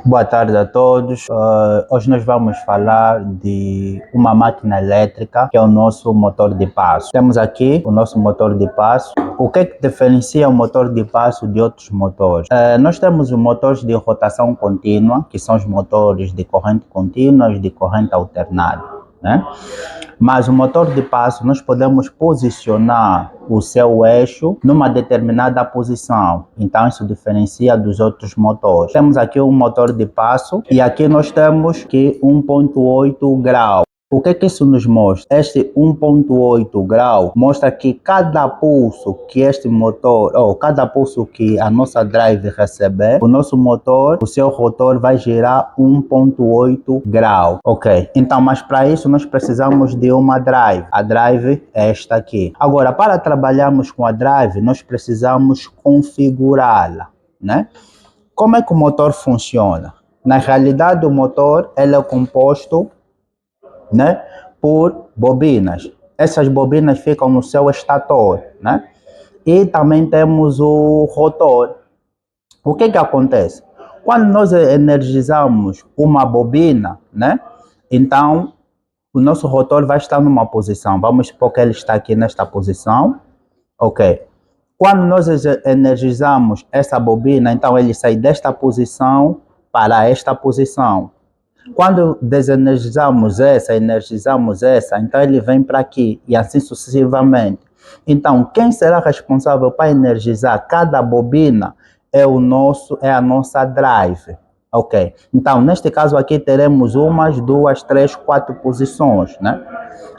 Boa tarde a todos. Hoje nós vamos falar de uma máquina elétrica que é o nosso motor de passo. Temos aqui o nosso motor de passo. O que é que diferencia o motor de passo de outros motores? Nós temos os motores de rotação contínua, que são os motores de corrente contínua e de corrente alternada, né? Mas o motor de passo, nós podemos posicionar o seu eixo numa determinada posição. Então, isso diferencia dos outros motores. Temos aqui um motor de passo e aqui nós temos que 1,8 grau. O que é que isso nos mostra? Este 1,8 grau mostra que cada pulso que este motor, ou cada pulso que a nossa drive receber, o nosso motor, o seu rotor vai girar 1,8 grau. Ok, então, mas para isso nós precisamos de uma drive. A drive é esta aqui. Agora, para trabalharmos com a drive, nós precisamos configurá-la, né? Como é que o motor funciona? Na realidade, o motor ele é composto, né, por bobinas. Essas bobinas ficam no seu estator, né? E também temos o rotor. O que que acontece? Quando nós energizamos uma bobina, né? Então, o nosso rotor vai estar numa posição. Vamos supor que ele está aqui nesta posição. Ok. Quando nós energizamos essa bobina, então ele sai desta posição para esta posição. Quando desenergizamos essa, energizamos essa, então ele vem para aqui e assim sucessivamente. Então, quem será responsável para energizar cada bobina é a nossa drive. Ok. Então, neste caso aqui teremos umas, duas, três, quatro posições, né?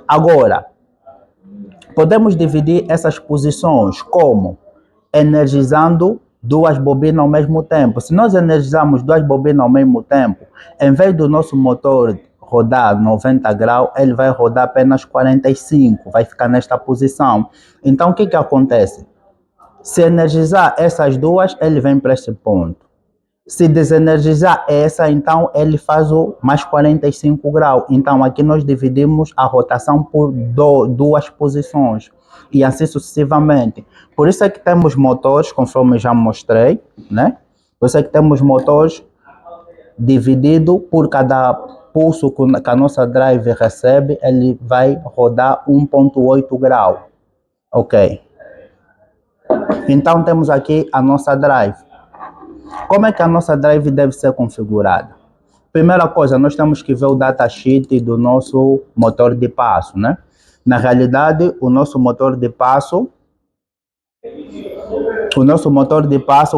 Agora, podemos dividir essas posições como energizando duas bobinas ao mesmo tempo. Se nós energizarmos duas bobinas ao mesmo tempo, em vez do nosso motor rodar 90 graus, ele vai rodar apenas 45, vai ficar nesta posição. Então, o que que acontece? Se energizar essas duas, ele vem para esse ponto. Se desenergizar essa, então ele faz o mais 45 graus. Então, aqui nós dividimos a rotação por duas posições e assim sucessivamente. Por isso é que temos motores, conforme já mostrei, né? Por isso é que temos motores dividido por cada pulso que a nossa drive recebe, ele vai rodar 1,8 grau. Ok. Então, temos aqui a nossa drive. Como é que a nossa drive deve ser configurada? Primeira coisa, nós temos que ver o datasheet do nosso motor de passo, né? Na realidade, o nosso motor de passo,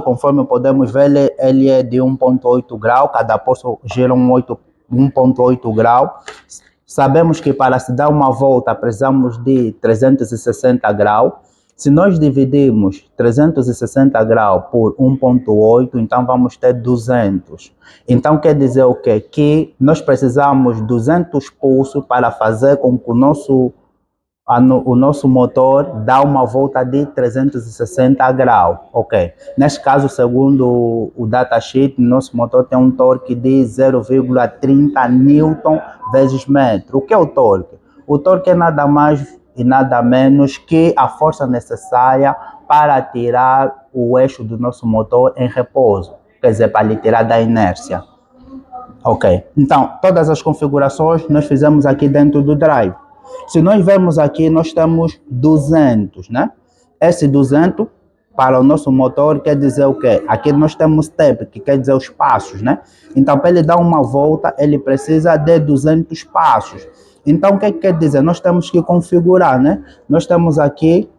conforme podemos ver, ele é de 1,8 grau, cada pulso gira 1,8 grau. Sabemos que para se dar uma volta precisamos de 360 graus. Se nós dividirmos 360 graus por 1,8, então vamos ter 200. Então quer dizer o quê? Que nós precisamos de 200 pulsos para fazer com que o nosso motor dá uma volta de 360 graus. Ok. Neste caso, segundo o datasheet, nosso motor tem um torque de 0,30 Newton vezes metro. O que é o torque? O torque é nada mais e nada menos que a força necessária para tirar o eixo do nosso motor em repouso, quer dizer, para lhe tirar da inércia. Ok, então todas as configurações nós fizemos aqui dentro do drive. Se nós vermos aqui, nós temos 200, né? Esse 200 para o nosso motor quer dizer o quê? Aqui nós temos step, que quer dizer os passos, né? Então, para ele dar uma volta, ele precisa de 200 passos. Então, o que quer dizer? Nós temos que configurar, né? Nós temos aqui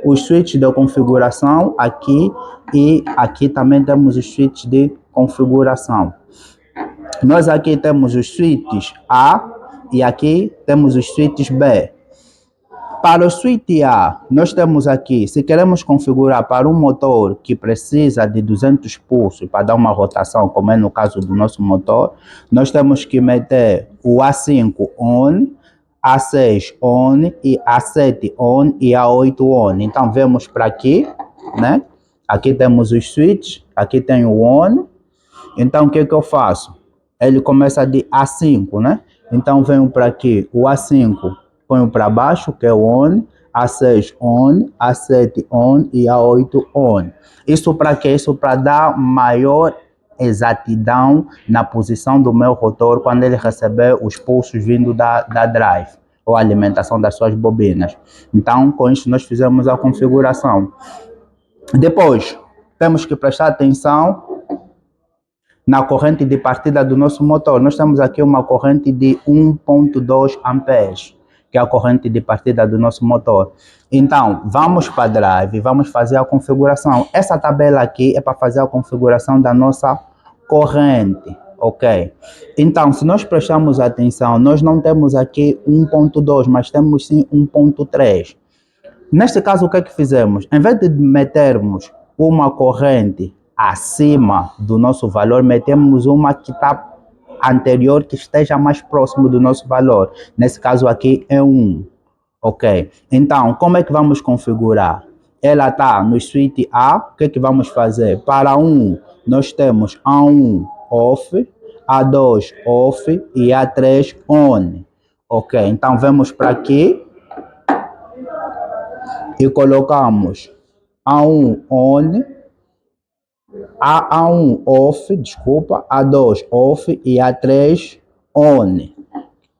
os switches de configuração, aqui, e aqui também temos os switches de configuração. Nós aqui temos os switches A e aqui temos os switches B. Para o switch A, nós temos aqui, se queremos configurar para um motor que precisa de 200 pulsos para dar uma rotação, como é no caso do nosso motor, nós temos que meter o A5 on, A6 on, e A7 on e A8 on. Então, vemos para aqui, né? Aqui temos os switches, aqui tem o on. Então, o que que eu faço? Ele começa de A5, né? Então, venho para aqui, o A5 ponho para baixo, que é o on, A6 on, A7 on e A8 on. Isso para quê? Isso para dar maior exatidão na posição do meu rotor quando ele receber os pulsos vindo da drive ou a alimentação das suas bobinas. Então, com isso, nós fizemos a configuração. Depois, temos que prestar atenção na corrente de partida do nosso motor. Nós temos aqui uma corrente de 1.2 amperes, que é a corrente de partida do nosso motor. Então, vamos para a drive, vamos fazer a configuração. Essa tabela aqui é para fazer a configuração da nossa corrente, ok? Então, se nós prestarmos atenção, nós não temos aqui 1.2, mas temos sim 1.3. Neste caso, o que é que fizemos? Em vez de metermos uma corrente acima do nosso valor, metemos uma que está anterior, que esteja mais próximo do nosso valor. Nesse caso aqui é 1, ok? Então, como é que vamos configurar? Ela está no switch A, o que é que vamos fazer? Para 1, nós temos A1 off, A2 off e A3 on, ok? Então, vamos para aqui e colocamos A1 on, A1 off, desculpa, A2 off e A3 on.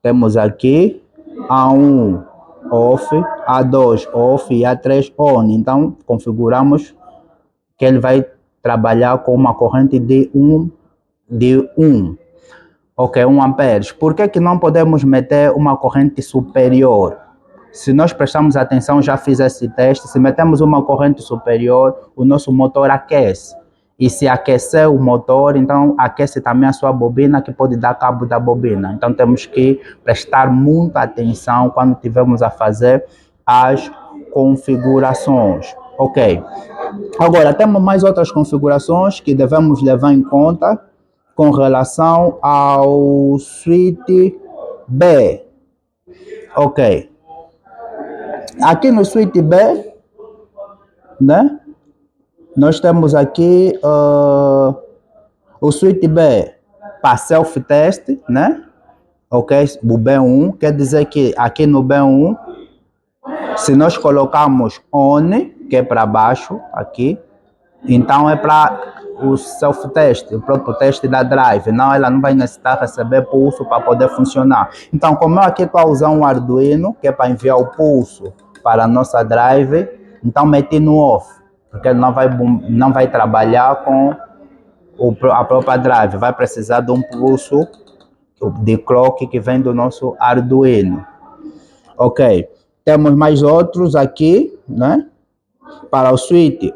Temos aqui A1 off, A2 off e A3 on. Então, configuramos que ele vai trabalhar com uma corrente de 1, ok, 1 amperes. Por que não podemos meter uma corrente superior? Se nós prestarmos atenção, já fiz esse teste, se metemos uma corrente superior, o nosso motor aquece. E se aquecer o motor, então aquece também a sua bobina, que pode dar cabo da bobina. Então temos que prestar muita atenção quando estivermos a fazer as configurações. Ok. Agora, temos mais outras configurações que devemos levar em conta com relação ao switch B. Ok. Aqui no switch B, né? Nós temos aqui o switch B para self-test, né? Ok, o B1, quer dizer que aqui no B1, se nós colocarmos on, que é para baixo, aqui, então é para o self-test, o próprio teste da drive. Não, ela não vai necessitar receber pulso para poder funcionar. Então, como eu aqui estou a usar um Arduino, que é para enviar o pulso para a nossa drive, então meti no off, porque ele não vai trabalhar com a própria drive, vai precisar de um pulso de clock que vem do nosso Arduino. Ok, temos mais outros aqui, né? Para o switch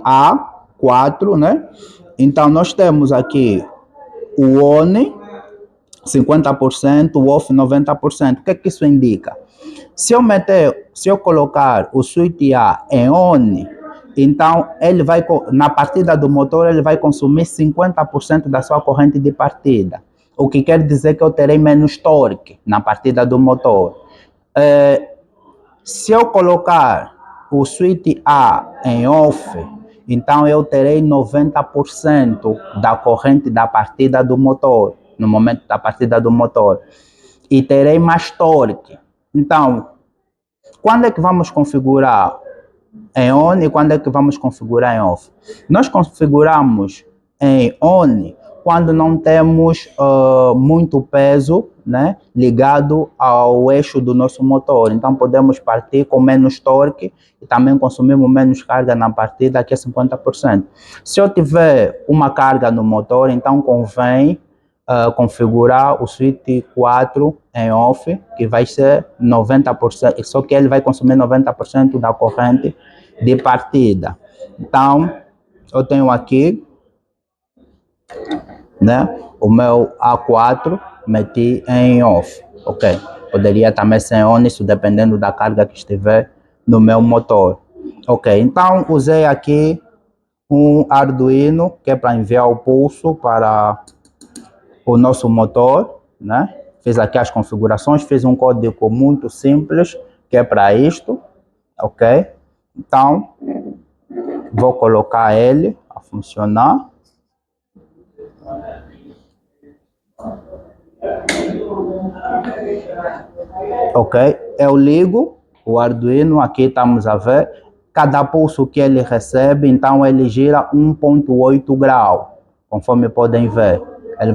A4, né? Então nós temos aqui o on 50%, o off 90%. O que é que isso indica? Se eu colocar o switch A em on, então ele vai, na partida do motor, ele vai consumir 50% da sua corrente de partida. O que quer dizer que eu terei menos torque na partida do motor. Se eu colocar o switch A em off, então eu terei 90% da corrente da partida do motor, no momento da partida do motor, e terei mais torque. Então, quando é que vamos configurar em on e quando é que vamos configurar em off? Nós configuramos em on quando não temos muito peso, né, ligado ao eixo do nosso motor. Então podemos partir com menos torque e também consumimos menos carga na partida, que é 50%. Se eu tiver uma carga no motor, então convém configurar o switch 4 em off, que vai ser 90%, só que ele vai consumir 90% da corrente de partida. Então, eu tenho aqui, né, o meu A4, meti em off, ok? Poderia também ser on, isso dependendo da carga que estiver no meu motor. Ok, então usei aqui um Arduino, que é para enviar o pulso para o nosso motor, né? Fiz aqui as configurações, fiz um código muito simples, que é para isto, ok? Então, vou colocar ele a funcionar. Ok, eu ligo o Arduino, aqui estamos a ver. cada pulso que ele recebe, então ele gira 1,8 grau, conforme podem ver. Ele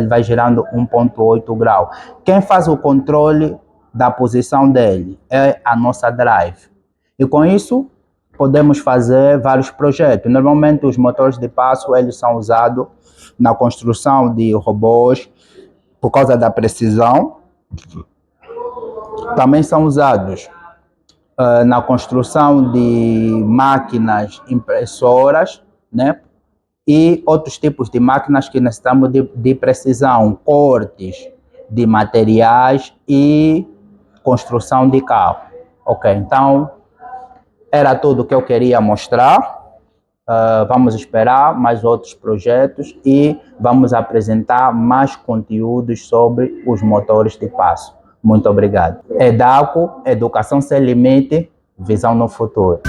vai girando 1,8 grau. Quem faz o controle da posição dele é a nossa drive. E com isso, podemos fazer vários projetos. Normalmente, os motores de passo, eles são usados na construção de robôs por causa da precisão. Também são usados na construção de máquinas impressoras, né? E outros tipos de máquinas que necessitamos de precisão, cortes de materiais e construção de carro. Ok, então era tudo que eu queria mostrar. Vamos esperar mais outros projetos e vamos apresentar mais conteúdos sobre os motores de passo. Muito obrigado. EDACO, Educação Sem Limite, Visão no Futuro.